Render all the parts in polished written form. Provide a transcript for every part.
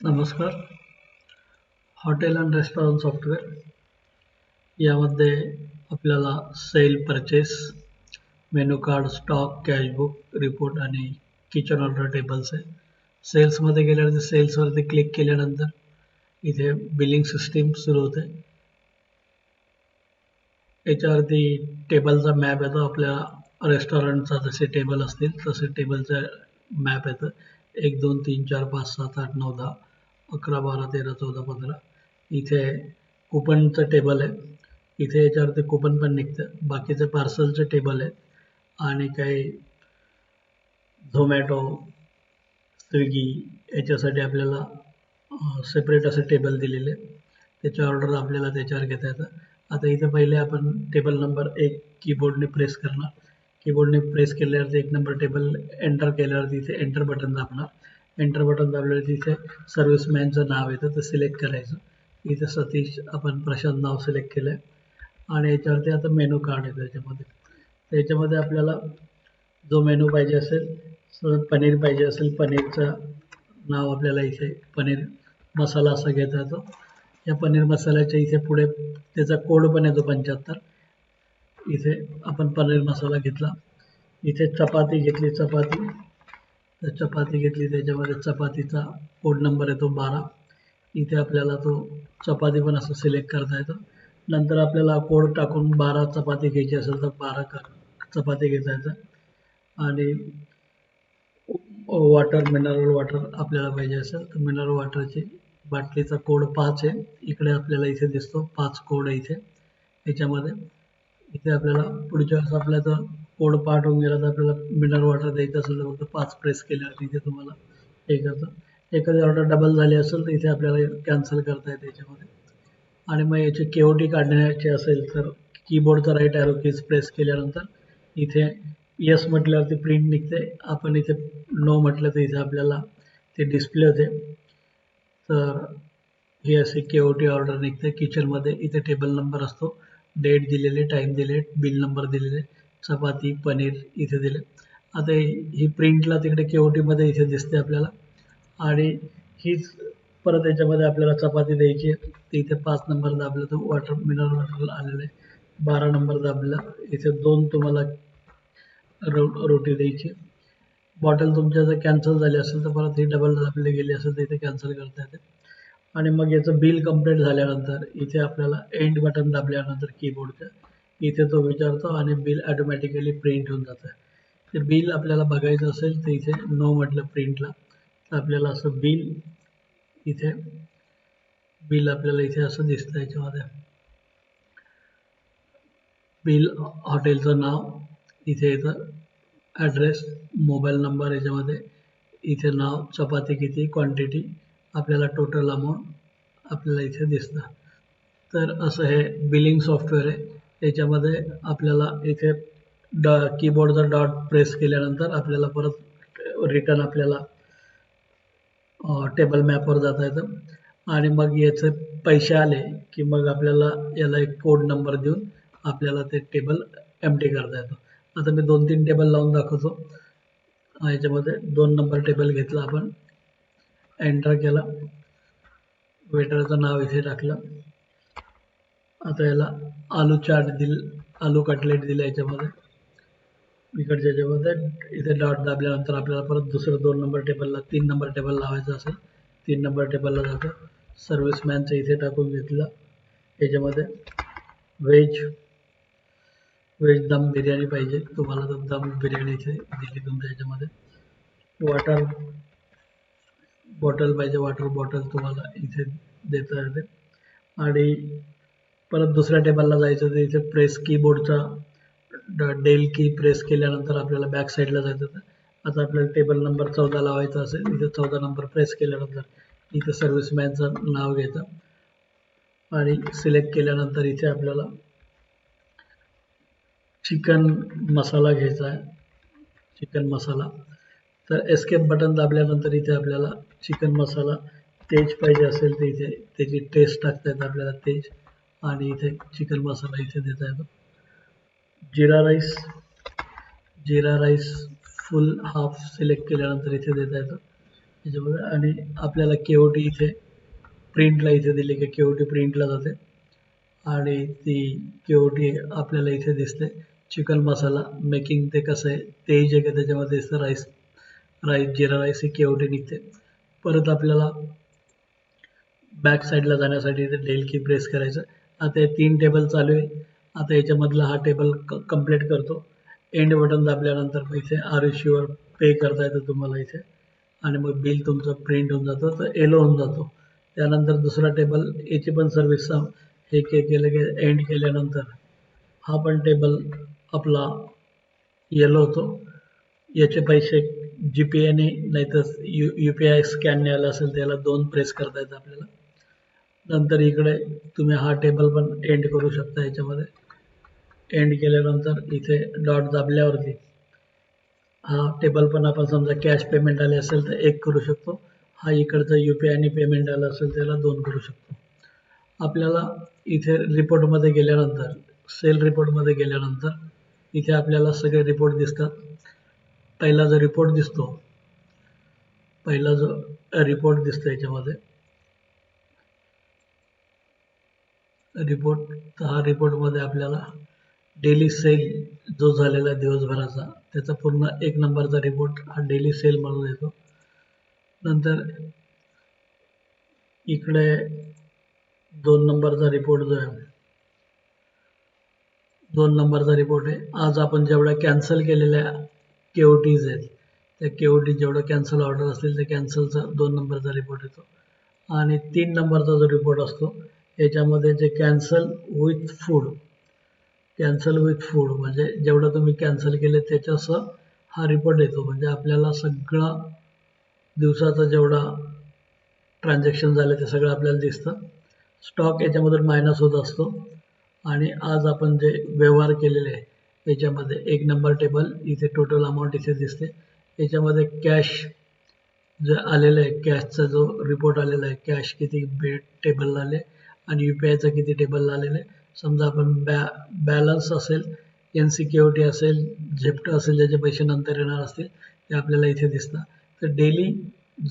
नमस्कार. Hotel and restaurant software यामध्ये आपल्याला sale purchase, menu card, stock, cashbook, report आणि किचन ऑर्डर टेबल्स आहे. सेल्समध्ये गेल्यानंतर सेल्सवरती क्लिक केल्यानंतर इथे बिलिंग सिस्टीम सुरू होते. याच्यावरती टेबलचा मॅप येतो. आपल्या रेस्टॉरंटचा जसे टेबल असतील तसे टेबलचा मॅप येतं. 1 2 3 4 5 7 8 9 10 11 12 13 14 15. इथे कुपनचं टेबल आहे. इथे याच्यावरती कुपन पण निघतं. बाकीचे पार्सलचे टेबल आहे आणि काही झोमॅटो, स्विगी याच्यासाठी आपल्याला सेपरेट असे टेबल दिलेले. त्याची ऑर्डर आपल्याला त्याच्यावर घेता येतं. आता इथे पहिले आपण टेबल नंबर 1 कीबोर्डने प्रेस करणार. कीबोर्डने प्रेस केल्यावरती 1 नंबर टेबल एंटर केल्यावरती इथे एंटर बटन दाबणार. एंटर बटन दाबल्यावरती इथे सर्व्हिसमॅनचं नाव येतं, ते सिलेक्ट करायचं. इथे सतीश आपण प्रशांत नाव सिलेक्ट केलं आहे आणि याच्यावरती आता मेनू कार्ड येतं याच्यामध्ये. त्याच्यामध्ये आपल्याला जो मेनू पाहिजे असेल, पनीर पाहिजे असेल, पनीरचं नाव आपल्याला इथे पनीर मसाला असा घेता येतो. या पनीर मसाल्याच्या इथे पुढे त्याचा कोड पण येतो 75. इथे आपण पनीर मसाला घेतला. इथे चपाती घेतली, चपाती घेतली त्याच्यामध्ये चपातीचा कोड नंबर येतो 12. इथे आपल्याला तो चपाती पण असं सिलेक्ट करता येतं. नंतर आपल्याला कोड टाकून 12 चपाती घ्यायची असेल तर 12 चपाती घेता येतं. आणि वॉटर, मिनरल वॉटर आपल्याला पाहिजे असेल तर मिनरल वॉटरची बाटलीचा कोड 5 आहे. इकडे आपल्याला इथे दिसतो 5 कोड आहे इथे याच्यामध्ये. इथे आपल्याला पुढच्या वेळेस आपल्याला कोड पाठ होऊन गेला तर आपल्याला मिनरल वॉटर द्यायचं असेल तर फक्त 5 प्रेस केल्यावर इथे तुम्हाला हे करतं. एखादी ऑर्डर डबल झाली असेल तर इथे आपल्याला कॅन्सल करता येते याच्यामध्ये. आणि मग याची केओटी काढण्याची असेल तर कीबोर्डचा राईट ॲरो कीज प्रेस केल्यानंतर इथे येस म्हटल्यावरती प्रिंट निघते. आपण इथे नो म्हटलं तर इथे आपल्याला ते डिस्प्ले होते. तर ही अशी केओटी ऑर्डर निघते. किचनमध्ये इथे टेबल नंबर असतो, डेट दिलेले, टाईम दिले, बिल नंबर दिलेले, चपाती, पनीर इथे दिले. आता ही प्रिंटला तिकडे केओटीमध्ये इथे दिसते आपल्याला. आणि हीच परत याच्यामध्ये आपल्याला चपाती द्यायची आहे. तर इथे 5 नंबर दाबलं तर वॉटर, मिनरल वॉटर आलेलं आहे. 12 नंबर दाबलं इथे 2 तुम्हाला रोटी द्यायची. बॉटल तुमच्या जर कॅन्सल झाली असेल तर परत ही डबल दाबली गेली असेल तर इथे कॅन्सल करता येते. आणि मग याचं बिल कंप्लीट झाल्यानंतर इथे आपल्याला एंड बटन दाबल्यानंतर कीबोर्डचं इथे तो विचारतो आणि बिल ऑटोमॅटिकली प्रिंट होऊन जातं. ते बिल आपल्याला बघायचं असेल तर इथे नो म्हटलं प्रिंटला तर आपल्याला असं इथे बिल आपल्याला इथे असं दिसतं. याच्यामध्ये बिल, हॉटेलचं नाव इथे येतं, ॲड्रेस, मोबाईल नंबर याच्यामध्ये, इथे नाव, चपाती किती, क्वांटिटी, आपल्याला टोटल अमाऊंट आपल्याला इथे दिसतं. तर असं हे बिलिंग सॉफ्टवेअर आहे. याच्यामध्ये आपल्याला इथे कीबोर्डचा डॉट प्रेस केल्यानंतर आपल्याला परत रिटर्न आपल्याला टेबल मॅपवर जाता येतं. आणि मग याचे पैसे आले की मग आपल्याला याला एक कोड नंबर देऊन आपल्याला ते टेबल एम्प्टी करता येतो. आता मी 2-3 टेबल लावून दाखवतो. याच्यामध्ये 2 नंबर टेबल घेतला आपण, एंटर केला, वेटरचं नाव इथे टाकलं. आता याला आलू चाट आलू कटलेट दिलं याच्यामध्ये. इकडच्या याच्यामध्ये इथे डॉट दाबल्यानंतर आपल्याला परत दुसरं 2 नंबर टेबलला 3 नंबर टेबल लावायचं असेल 3 नंबर टेबलला जातो. सर्व्हिसमॅनचं इथे टाकून घेतलं. याच्यामध्ये व्हेज दम बिर्याणी पाहिजे तुम्हाला तर दम बिर्याणी इथे दिली तुमच्या याच्यामध्ये. वॉटर बॉटल पाहिजे, वॉटर बॉटल तुम्हाला इथे देता येते. आणि परत दुसऱ्या टेबलला जायचं तर इथे प्रेस कीबोर्डचा डेल की प्रेस केल्यानंतर आपल्याला बॅक साईडला जायचं. आता आपल्याला टेबल नंबर 14 लावायचा असेल इथे 14 नंबर प्रेस केल्यानंतर इथे सर्व्हिसमॅनचं नाव घ्यायचं आणि सिलेक्ट केल्यानंतर इथे आपल्याला चिकन मसाला घ्यायचा आहे, चिकन मसाला. तर एस्केप बटन दाबल्यानंतर इथे आपल्याला चिकन मसाला तेज पाहिजे असेल तर इथे त्याची टेस्ट टाकता येते आपल्याला तेज. आणि इथे चिकन मसाला इथे देता येतो. जिरा राईस फुल हाफ सिलेक्ट केल्यानंतर इथे देता येतं. याच्यामध्ये. आणि आपल्याला केओटी इथे प्रिंटला इथे दिली की केओटी प्रिंटला जाते आणि ती केओटी आपल्याला इथे दिसते. चिकन मसाला मेकिंग ते कसं आहे ते जे काही त्याच्यामध्ये दिसतं. राईस जिरा राईस ही केओटी निघते. परत आपल्याला बॅक साईडला जाण्यासाठी इथे डेल की प्रेस करायचं. आता हे 3 टेबल चालू आहे. आता याच्यामधला हा टेबल कंप्लीट करतो. एंड बटन दाबल्यानंतर इथे आर यू शुअर पे करता येतं तुम्हाला इथे आणि मग बिल तुमचं प्रिंट होऊन जातं तर येलो होऊन जातो. त्यानंतर दुसरा टेबल याची पण सर्व्हिस हे केलं की एंड केल्यानंतर हा पण टेबल आपला येलो होतो. याचे पैसे GPAने नाहीतर UPI स्कॅनने आला असेल त्याला 2 प्रेस करता येतं आपल्याला. नंतर इकडे तुम्ही हा टेबल पण एंड करू शकता. याच्यामध्ये एंड केल्यानंतर इथे डॉट दाबल्यावरती हा टेबल पण आपण समजा कॅश पेमेंट आले असेल तर 1 करू शकतो. हा इकडचा UPIने पेमेंट आलं असेल त्याला 2 करू शकतो. आपल्याला इथे रिपोर्टमध्ये गेल्यानंतर सेल रिपोर्टमध्ये गेल्यानंतर इथे आपल्याला सगळे रिपोर्ट दिसतात. पहिला जो रिपोर्ट दिसतो याच्यामध्ये रिपोर्ट, तर हा रिपोर्टमध्ये आपल्याला डेली सेल जो झालेला आहे दिवसभराचा त्याचा पूर्ण 1 नंबरचा रिपोर्ट हा डेली सेल म्हणून येतो. नंतर इकडे 2 नंबरचा रिपोर्ट जो आहे 2 नंबरचा रिपोर्ट आहे. आज आपण जेवढ्या कॅन्सल केलेल्या केओटीज आहेत त्या केओटी जेवढं कॅन्सल ऑर्डर असतील त्या कॅन्सलचा 2 नंबरचा रिपोर्ट येतो. आणि 3 नंबरचा जो रिपोर्ट असतो याच्यामध्ये जे कॅन्सल विथ फूड म्हणजे जेवढं तुम्ही कॅन्सल केले त्याच्यासह हा रिपोर्ट येतो. म्हणजे आपल्याला सगळा दिवसाचा जेवढा ट्रान्झॅक्शन झालं ते सगळं आपल्याला दिसतं. स्टॉक याच्यामधून मायनस होत असतो आणि आज आपण जे व्यवहार केलेले आहे याच्यामध्ये 1 नंबर टेबल इथे टोटल अमाऊंट इथे दिसते. याच्यामध्ये कॅश जे आलेलं आहे कॅशचा जो रिपोर्ट आलेला आहे कॅश किती टेबलला आले आणि UPIचा किती टेबलला आलेलं आहे. समजा आपण बॅलन्स असेल NCKOT असेल झेप्टो असेल ज्याचे पैसे नंतर येणार असतील ते आपल्याला इथे दिसतात. तर डेली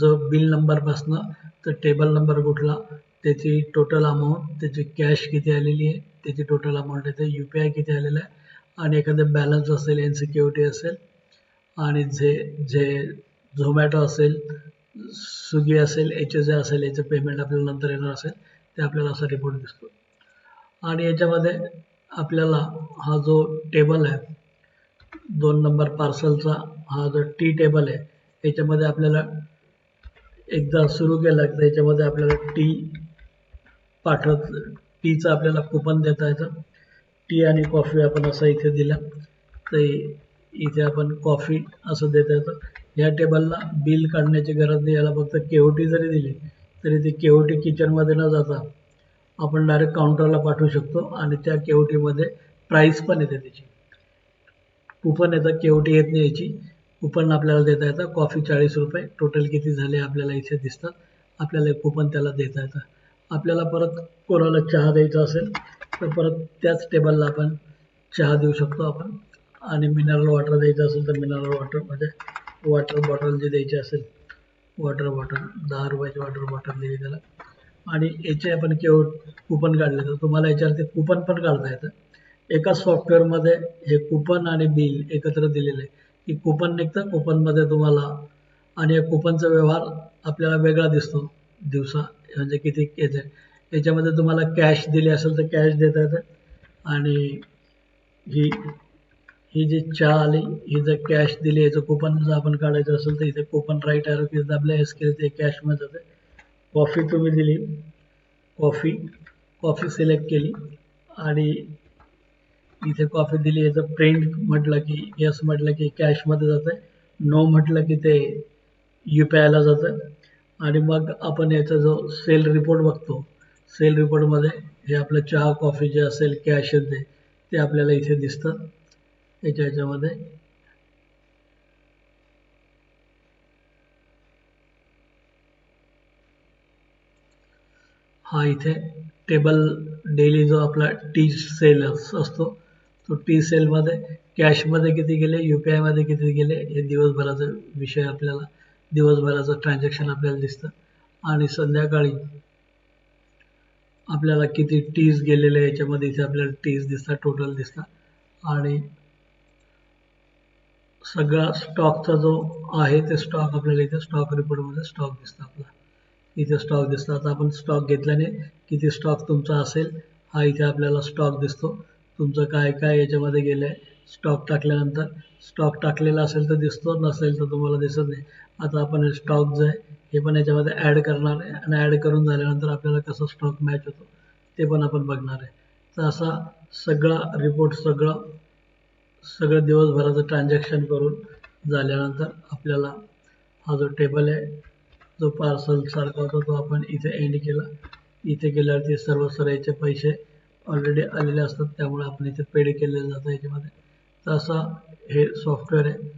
जो बिल नंबरपासनं तर टेबल नंबर कुठला त्याची टोटल अमाऊंट त्याची कॅश किती आलेली आहे त्याची टोटल अमाऊंट येते UPI किती आलेलं आहे आणि एखादं बॅलन्स असेल NCKOT असेल आणि जे झोमॅटो असेल स्विगी असेल जे असेल याचं पेमेंट आपल्याला नंतर येणार असेल ते आपल्याला असा रिपोर्ट दिसतो. आणि याच्यामध्ये आपल्याला हा जो टेबल आहे 2 नंबर पार्सलचा हा जो टी टेबल आहे याच्यामध्ये आपल्याला एकदा सुरू केला तर याच्यामध्ये आपल्याला टीचं आपल्याला कुपन देता येतं. टी आणि कॉफी आपण असं इथे दिलं तर इथे आपण कॉफी असं देता येतं. या टेबलला बिल काढण्याची गरज नाही. याला फक्त केओटी जरी दिली तरी ती केओटी किचनमध्ये न जाता आपण डायरेक्ट काउंटरला पाठवू शकतो आणि त्या केओटीमध्ये प्राईस पण येते त्याची. कुपन येतं केओटी येत नाही याची. कुपन आपल्याला देता येतं. कॉफी 40 रुपये टोटल किती झाले आपल्याला इथे दिसतात. आपल्याला एक कुपन त्याला देता येतं. आपल्याला परत कोणाला चहा द्यायचा असेल तर परत त्याच टेबलला आपण चहा देऊ शकतो आपण. आणि मिनरल वॉटर द्यायचं असेल तर मिनरल वॉटर म्हणजे वॉटर बॉटल जी द्यायची असेल वॉटर बॉटल 10 रुपयाची वॉटर बॉटल दिली त्याला. आणि याचे आपण कुपन काढले तर तुम्हाला याच्यावरती कुपन पण काढता येतं. एका सॉफ्टवेअरमध्ये हे कुपन आणि बिल एकत्र दिलेलं आहे की कुपन निघतं कुपनमध्ये तुम्हाला आणि या कुपनचा व्यवहार आपल्याला वेगळा दिसतो दिवसा म्हणजे किती येते. याच्यामध्ये तुम्हाला कॅश दिली असेल तर कॅश देता येतं आणि ही जी चहा आली ही जर कॅश दिली याचं कुपन जर आपण काढायचं असेल तर इथे कुपन राईट एरो की दाबल्या हेच केलं ते कॅशमध्ये जाते. कॉफी तुम्ही दिली कॉफी सिलेक्ट केली आणि इथे कॉफी दिली याचं प्रिंट म्हटलं की यस म्हटलं की कॅशमध्ये जातं. नो म्हटलं की ते UPIला जातं. आणि मग आपण याचा जो सेल रिपोर्ट बघतो सेल रिपोर्टमध्ये हे आपलं चहा कॉफी जे असेल कॅश ते आपल्याला इथे दिसतं याच्यामध्ये. हा इथे टेबल डेली जो आपला टी सेल असतो तो टी सेलमध्ये कॅशमध्ये किती गेले UPIमध्ये किती गेले हे दिवसभराचा विषय आपल्याला दिवसभराचं ट्रान्झॅक्शन आपल्याला दिसतं आणि संध्याकाळी आपल्याला किती टीज गेलेले याच्यामध्ये इथे आपल्याला टीज दिसतात, टोटल दिसतात आणि सगळा स्टॉकचा जो आहे ते स्टॉक आपल्याला इथे स्टॉक रिपोर्टमध्ये स्टॉक दिसतो आपला. इथे स्टॉक दिसतो. आता आपण स्टॉक घेतल्याने किती स्टॉक तुमचा असेल हा इथे आपल्याला स्टॉक दिसतो. तुमचं काय काय याच्यामध्ये गेलं आहे स्टॉक टाकल्यानंतर. स्टॉक टाकलेला असेल तर दिसतो, नसेल तर तुम्हाला दिसत नाही. आता आपण स्टॉक जे आहे हे पण याच्यामध्ये ॲड करणार आहे आणि ॲड करून झाल्यानंतर आपल्याला कसं स्टॉक मॅच होतो ते पण आपण बघणार आहे. तर असा सगळा रिपोर्ट सगळं दिवसभराचं ट्रान्झॅक्शन करून झाल्यानंतर आपल्याला हा जो टेबल आहे जो पार्सल सारखा होता तो आपण इथे एंड केला. इथे गेल्यावरती सर्व याचे पैसे ऑलरेडी आलेले असतात, त्यामुळे आपण इथे पेड केलेलं जातं याच्यामध्ये. तर असं हे सॉफ्टवेअर आहे.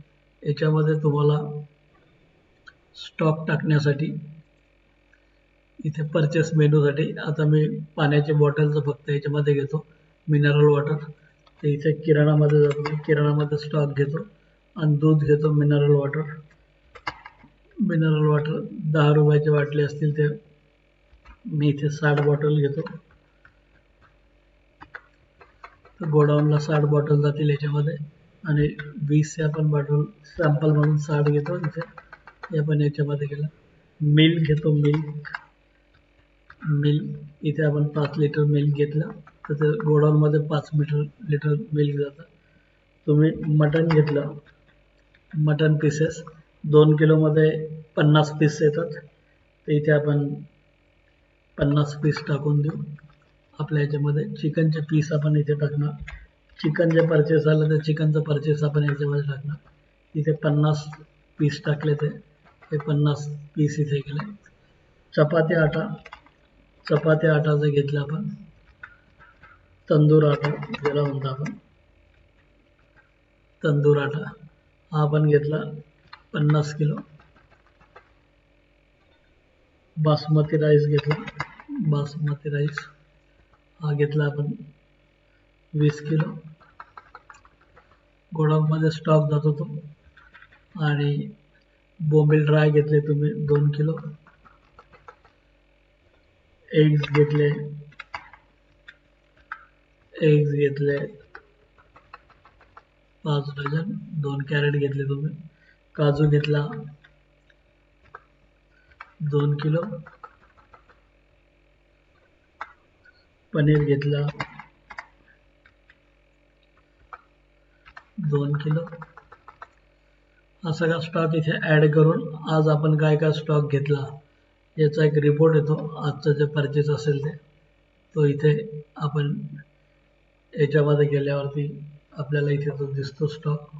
याच्यामध्ये तुम्हाला स्टॉक टाकण्यासाठी इथे परचेस मेनूसाठी आता मी पाण्याच्या बॉटलचं फक्त याच्यामध्ये घेतो मिनरल वॉटर. तर इथे किराणामध्ये जातो, मी किराणामध्ये स्टॉक घेतो आणि दूध घेतो मिनरल वॉटर. मिनरल वॉटर 10 रुपयाचे बाटले असतील ते मी इथे 60 बॉटल घेतो. तर गोडाऊनला 60 बॉटल जातील याच्यामध्ये आणि 20 आपण बॉटल सॅम्पल म्हणून 60 घेतो. इथे हे आपण याच्यामध्ये केलं. मिल्क घेतो, मिल्क इथे आपण 5 लिटर मिल्क घेतलं तर ते गोडाऊनमध्ये 5 लिटर मिल्क जातं. तुम्ही मटण घेतलं, मटन पीसेस 2 किलोमध्ये 50 पीस येतात. तर इथे आपण 50 पीस टाकून देऊ. आपल्या याच्यामध्ये चिकनचे पीस आपण इथे टाकणार. चिकन जे परचेस आलं तर चिकनचं परचेस आपण याच्यामध्ये टाकणार. इथे 50 पीस टाकले ते 50 पीस इथे गेले. चपाती आटा जर घेतला आपण तंदूर आटा ज्याला म्हणतो आपण तंदूर आटा हा आपण घेतला 50 किलो. बासमती राईस घेतला, बासमती राईस हा घेतला आपण 20 किलो. गोडाऊनमध्ये स्टॉक जातो तो. आणि बोंबील ड्राय घेतले तुम्ही 2 किलो. एग्स घेतले 5 डझन, 2 कॅरेट घेतले तुम्ही. काजू घेतला 2 किलो. पनीर घेतला 2 किलो. हा सगळा स्टॉक इथे ॲड करून आज आपण काय काय स्टॉक घेतला याचा एक रिपोर्ट येतो. आजचं जे परचेस असेल ते तो इथे आपण याच्यामध्ये गेल्यावरती आपल्याला इथे तो दिसतो स्टॉक.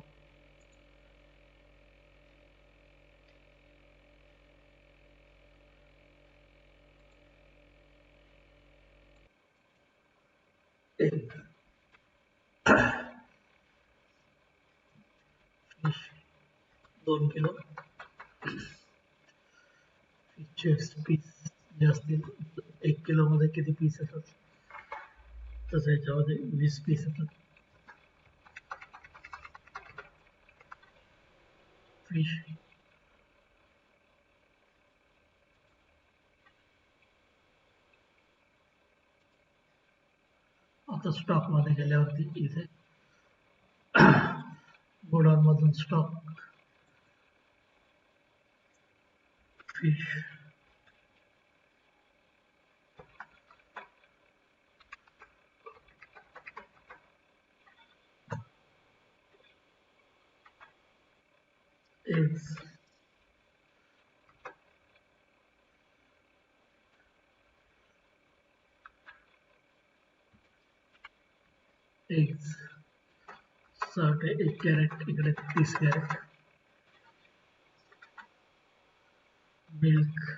Fish 2 kilo. फिशचे पीस जे असतील 1 किलोमध्ये किती पीस येतात तसं याच्यामध्ये 20 पीस येतात. फिश आता स्टॉकमध्ये गेल्यावरती इथे गोडाऊनमधून stock fish eggs eggs 1 crate इकडे 30 कॅरेट. मिल्क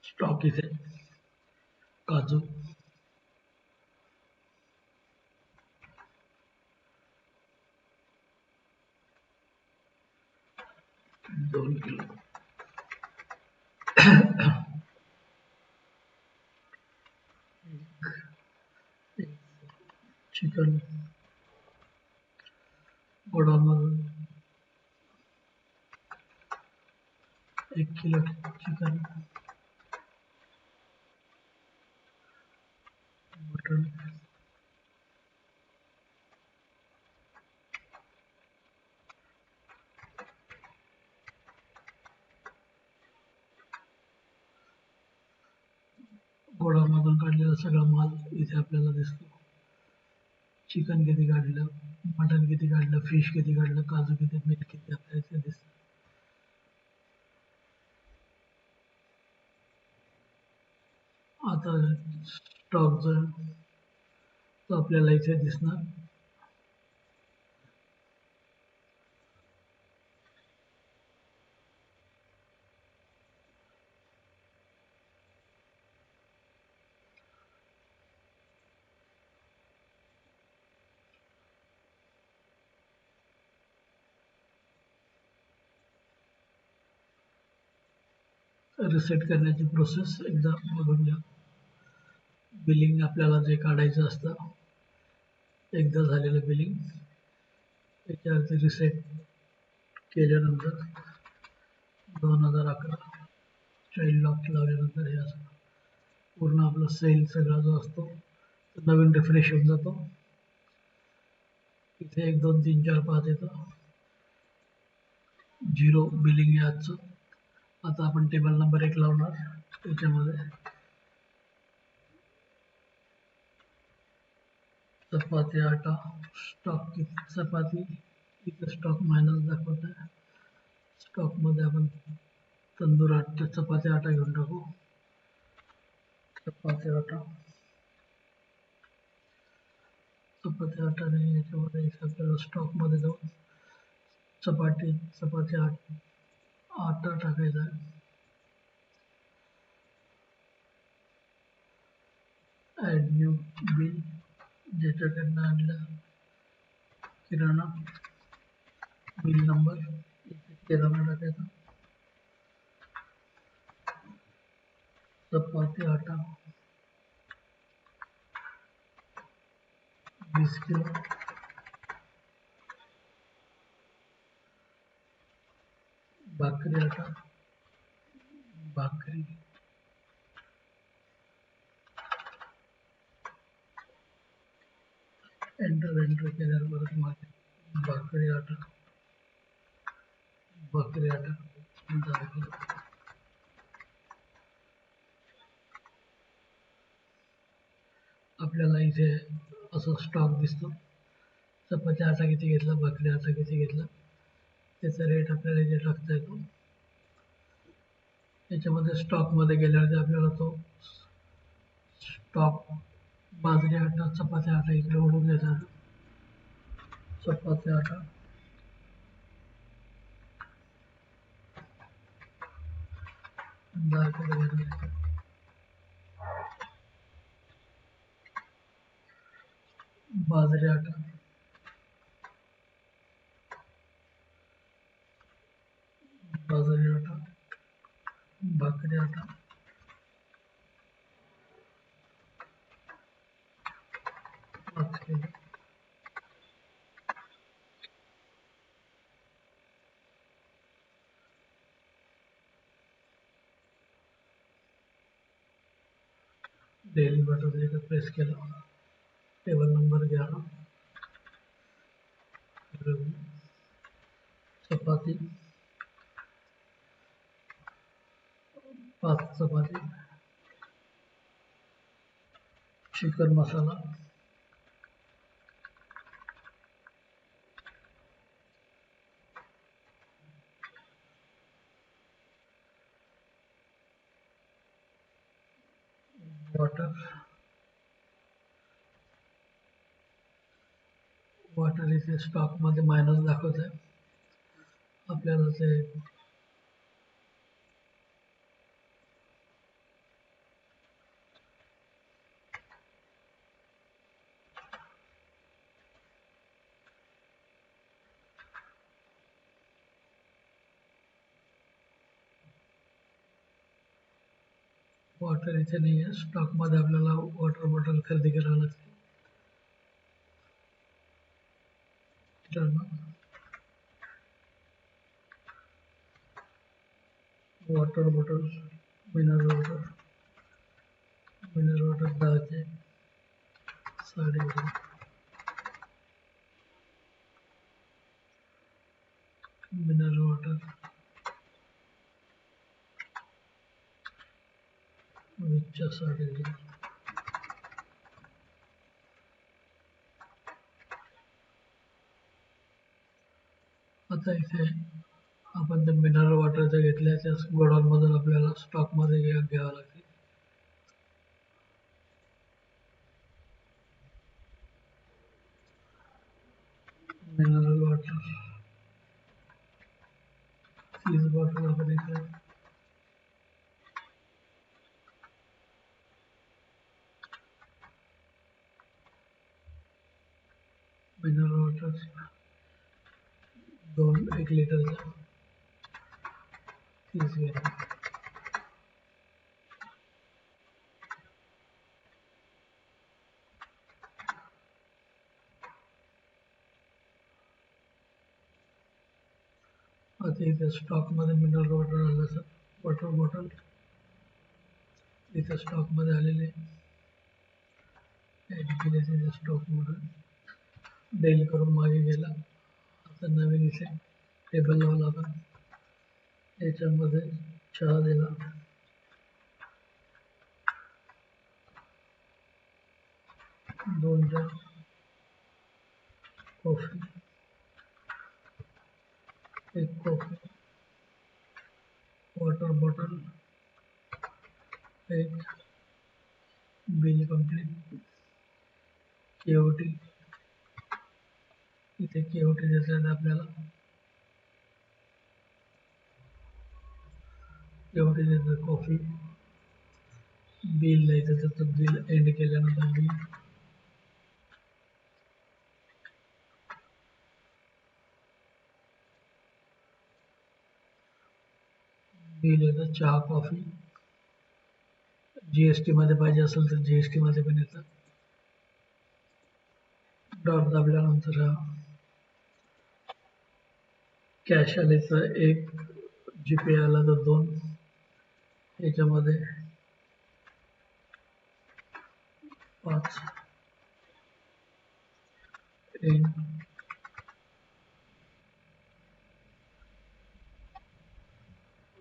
स्टॉक इथे काजू 2 किलो, चिकन गोडामधून 1 किलो चिकन, मटन गोडामधून काढलेला सगळा माल इथे आपल्याला दिसतो. चिकन किती काढलं, मटन किती काढलं, फिश किती काढलं, काजू किती, मीठ किती आपल्याला इथे दिसतं. आता स्टॉक जो तो आपल्याला इथे दिसणार. रिसेट करण्याची प्रोसेस एकदा बघून घ्या. बिलिंग आपल्याला जे काढायचं असतं, एकदा झालेलं बिलिंग त्याच्यावरती रिसेट केल्यानंतर 2011 चाइल्ड लॉक लावल्यानंतर हे असं पूर्ण आपला सेल सगळा जो असतो तो नवीन रिफ्रेश होऊन जातो. इथे 1 2 3 4 5 येतं, 0 बिलिंग आहे आजचं. आता आपण टेबल नंबर 1 लावणार. त्याच्यामध्ये चपाती आटा स्टॉक किती, चपाती इथं स्टॉक मायनस दाखवत आहे. स्टॉकमध्ये आपण तंदूर आटा चपाती आटा घेऊन टाकू. चपाती आटा नाही, याच्यामध्ये आपल्याला स्टॉकमध्ये जाऊन चपाती आटा टाकायचा आहे. ॲड न्यू बिल, ज्याच्याकडनं आणलं किराणा बिल नंबर किराणा टाकायचा. चपाती आटा 20 किलो, भाकरी आटा भाकरी एंटर केल्यावर परत मागे भाकरी आटा 10 किलो. आपल्याला इथे असं स्टॉक दिसतो. चपाती आटा किती घेतला, भाकरी आटा किती घेतला, त्याचा रेट आपल्याला इथे टाकता येतो. याच्यामध्ये स्टॉकमध्ये गेल्यावरती आपल्याला तो स्टॉक बाजरी आटा चपाती आटा इकडे ओढून देतात. चपाती आटा बाजरी आटा भाकरी आटा डेली बटन इथं प्रेस केलं. टेबल नंबर 11 चपाती 5 चपाती, चिकन मसाला वॉटर इथे स्टॉकमध्ये मायनस दाखवत आहे. आपल्याला ते वॉटर इथे नाही आहे. स्टॉकमध्ये आपल्याला वॉटर बॉटल खरेदी करावी लागते. वॉटर बॉटल मिनरल वॉटर 10चे 11.5 मिनरल वॉटर 20च्या 11.5. आता इथे आपण ते मिनरल वॉटरच्या घेतल्या त्या गोडाऊनमधून आपल्याला स्टॉकमध्ये घ्यावं लागते. मिनरल वॉटर 30 बॉटल आपण इथे मिनरल वॉटर 1 लिटरचा 30 घ्यायचा. आता इथे स्टॉकमध्ये मिनरल वॉटर आलं सर. वॉटर बॉटल इथे स्टॉकमध्ये आलेले ॲड केले तिथे स्टॉकमधून डेल करून मागे गेला. आता नवीन इथे टेबल लावला आपण. याच्यामध्ये चहा दिला. दोन jar coffee, 1 coffee, water bottle, 1 bill complete. KOT इथे केओटी देतात आपल्याला. केओटी देतात कॉफी. बिल द्यायचं त्याचं बिल एंड केल्यानंतर बिल येतं. चहा कॉफी GST मध्ये पाहिजे असेल तर GST मध्ये पण येतं. डॉट दाबल्यानंतर कॅश आले तर 1, GPay आला तर 2. याच्यामध्ये 5 एंड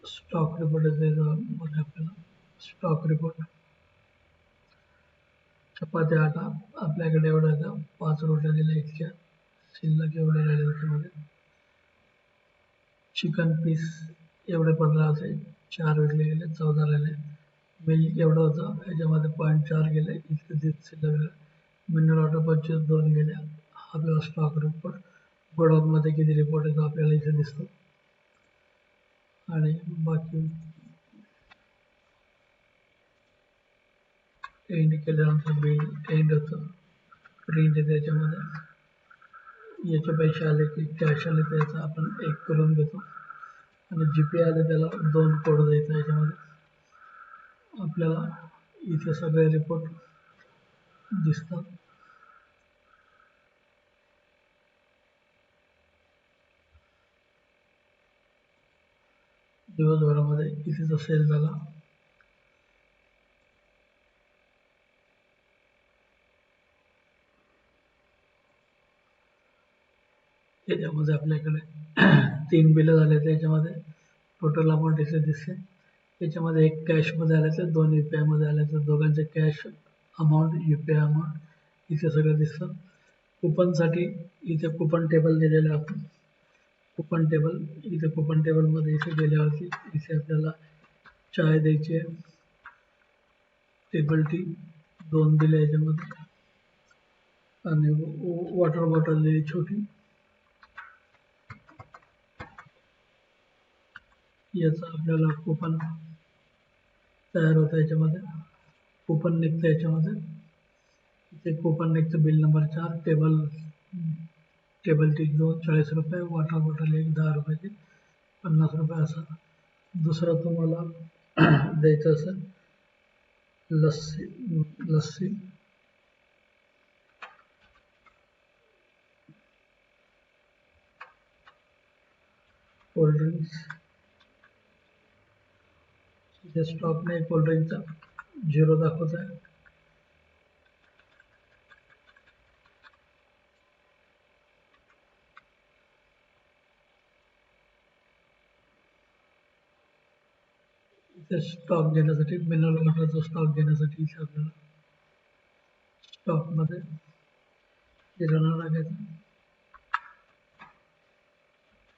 स्टॉक रिपोर्ट मध्ये आपल्याला स्टॉक रिपोर्ट चपाती आटा आपल्याकडे एवढा 5 रोट्या दिल्या इतक्या. शिल्लक एवढे राहिले त्याच्यामध्ये. चिकन पीस एवढे 15 होते, 4 विकले गेले, 14 राहिले. मिल्क एवढं होतं, याच्यामध्ये 0.4 गेले, इतके शिल्लक राहिले. मिनरल वॉटर 25, 2 गेल्या. आपल्याला स्टॉक रिपोर्ट गोडाऊनमध्ये किती रिपोर्ट येतो आपल्याला इथे दिसतो. आणि बाकी एंड केल्यानंतर बिल एंड होतं. प्रिंट येते याच्यामध्ये. याचे पैसे आले की कॅश आले त्याचा आपण 1 करून घेतो. आणि GPay आले त्याला 2 कोड द्यायचा. याच्यामध्ये आपल्याला इथे सगळे रिपोर्ट दिसतात. दिवसभरामध्ये कितीचा सेल झाला. याच्यामध्ये आपल्याकडे 3 बिलं झाले. त्याच्यामध्ये टोटल अमाऊंट इथे दिसते. याच्यामध्ये 1 कॅशमध्ये आले तर 2 UPI मध्ये आले तर दोघांचे कॅश अमाऊंट UPI अमाऊंट इथे सगळं दिसतं. कुपनसाठी इथे कुपन टेबल दिलेलं आहे आपण. कुपन टेबल इथे कुपन टेबलमध्ये इथे गेल्यावरती इथे आपल्याला चाय द्यायची आहे. टेबल टी 2 दिले याच्यामध्ये. आणि वॉटर बॉटल दिली छोटी. याचा आपल्याला कुपन तयार होतं. याच्यामध्ये कुपन निघतं. याच्यामध्ये इथे कुपन निघतं. बिल नंबर 4 टेबल टी 2 40 रुपये, वॉटर बॉटल 1 10 रुपयाची 50 रुपये. असं दुसरं तुम्हाला द्यायचं असेल लस्सी लस्सी कोल्ड ड्रिंक्स, इथे स्टॉक नाही कोल्ड ड्रिंकचा, झिरो दाखवत आहे. इथे स्टॉक घेण्यासाठी मिनरल वॉटरचा स्टॉक घेण्यासाठी इथे आपल्याला स्टॉकमध्ये किराणा टाकायचा,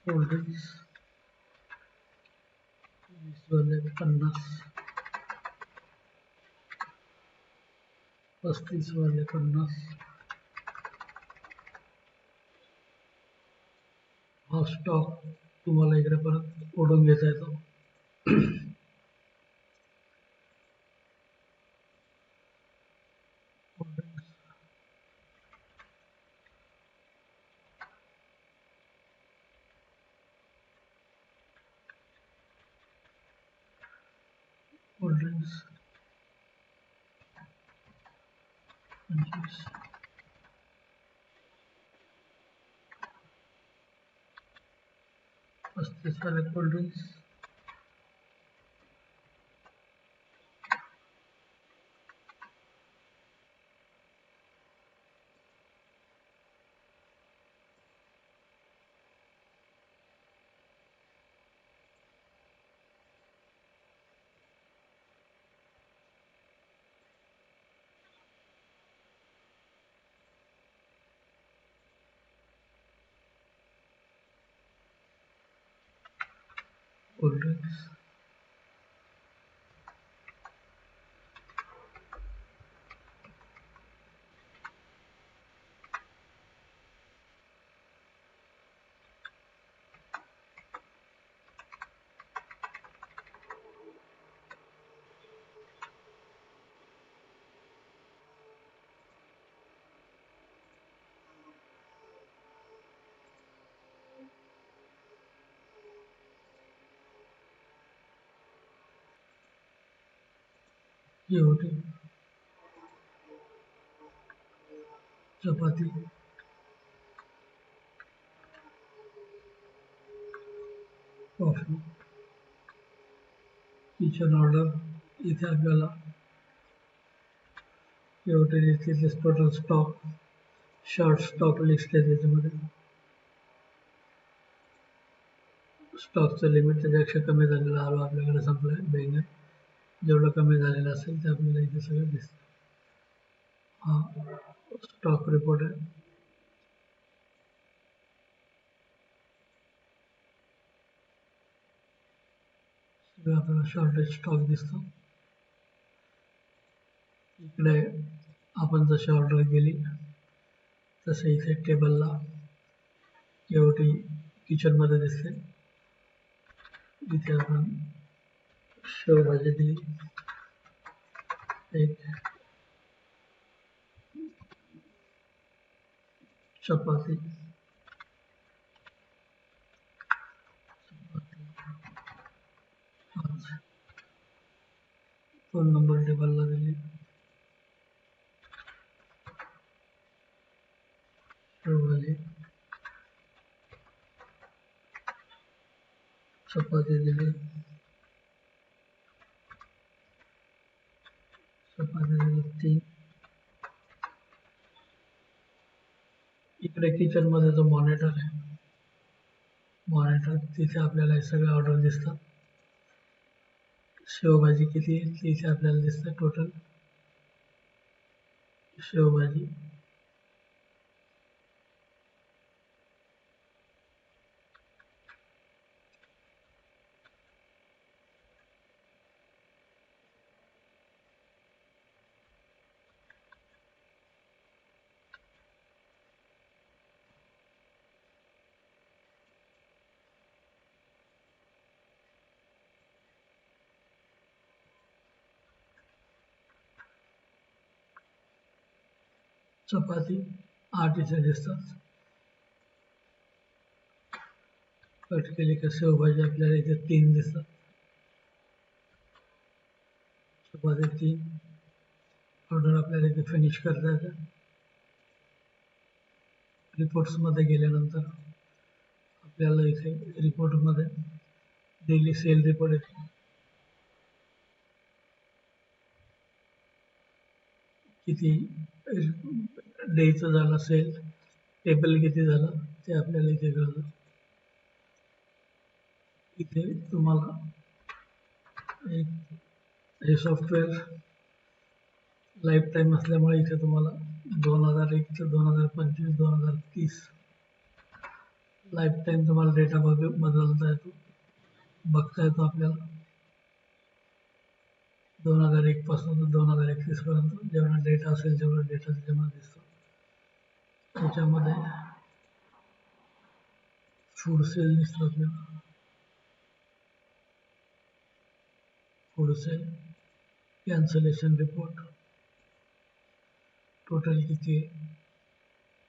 कोल्ड ड्रिंक्स 20 वाले 50, 35 वाले 50, हा स्टॉक तुम्हाला इकडे परत ओढून घेता येतो. कोल्ड ड्रिंक्स, कोल्ड ड्रिंक्स 25, 35 वाले कोल्ड ड्रिंक्स, कोल्ड ड्रिंक्स, रोटी, चपाती, कॉफी, किचन ऑर्डर. इथे आपल्याला तिथे total stock, short stock list आहे त्याच्यामध्ये. स्टॉकचं लिमिट त्याच्यापेक्षा कमी झालेला आलो आपल्याकडे संपलाय बेंगन. जेवढं कमी झालेलं असेल ते आपल्याला इथे सगळं दिसतं. हा स्टॉक रिपोर्ट आहे. सगळं आपल्याला शॉर्टेज स्टॉक दिसतो. इकडे आपण जशी ऑर्डर केली तसे इथे टेबलला केवटी किचनमध्ये दिसते. इथे आपण शेवभाजी दिली, एक चपाती, पाच 2 नंबर टेबलला दिली शेवभाजी, चपाती दिली, चपाती दिली 3. इकडे किचन मध्ये जो मॉनिटर आहे, मॉनिटर तिथे आपल्याला हे सगळे ऑर्डर दिसतात. शेवभाजी किती आहे तिथे आपल्याला दिसतं टोटल. शेवभाजी चपाती 8 इथे दिसतात. कट केली का शेवभाजी आपल्याला इथे 3 दिसतात. चपाती 3, ऑर्डर आपल्याला इथे फिनिश करता येते. रिपोर्ट्समध्ये गेल्यानंतर आपल्याला इथे रिपोर्टमध्ये डेली सेल रिपोर्ट येतो. किती डेचं झालं सेल, टेबल किती झालं ते आपल्याला इथे कळतं. इथे तुम्हाला एक हे सॉफ्टवेअर लाईफ टाईम असल्यामुळे इथे तुम्हाला 2001 ते 2025 2030 लाईफ टाईम तुम्हाला डेटा बदलता येतो, बघता येतो आपल्याला. 2001 पासून तर 2031 पर्यंत जेवढा डेटा असेल तेवढा डेटा त्याच्यामध्ये दिसतो. त्याच्यामध्ये फूड सेल दिसतो आपल्याला. Food sale, cancellation report, total किती आहे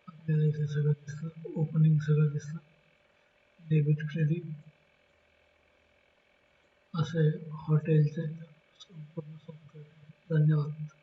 आपल्याला इथे सगळं दिसतं. ओपनिंग सगळं दिसतं. डेबिट क्रेडिट असे हॉटेलचे संपूर्ण सॉफ्टवेअर. धन्यवाद.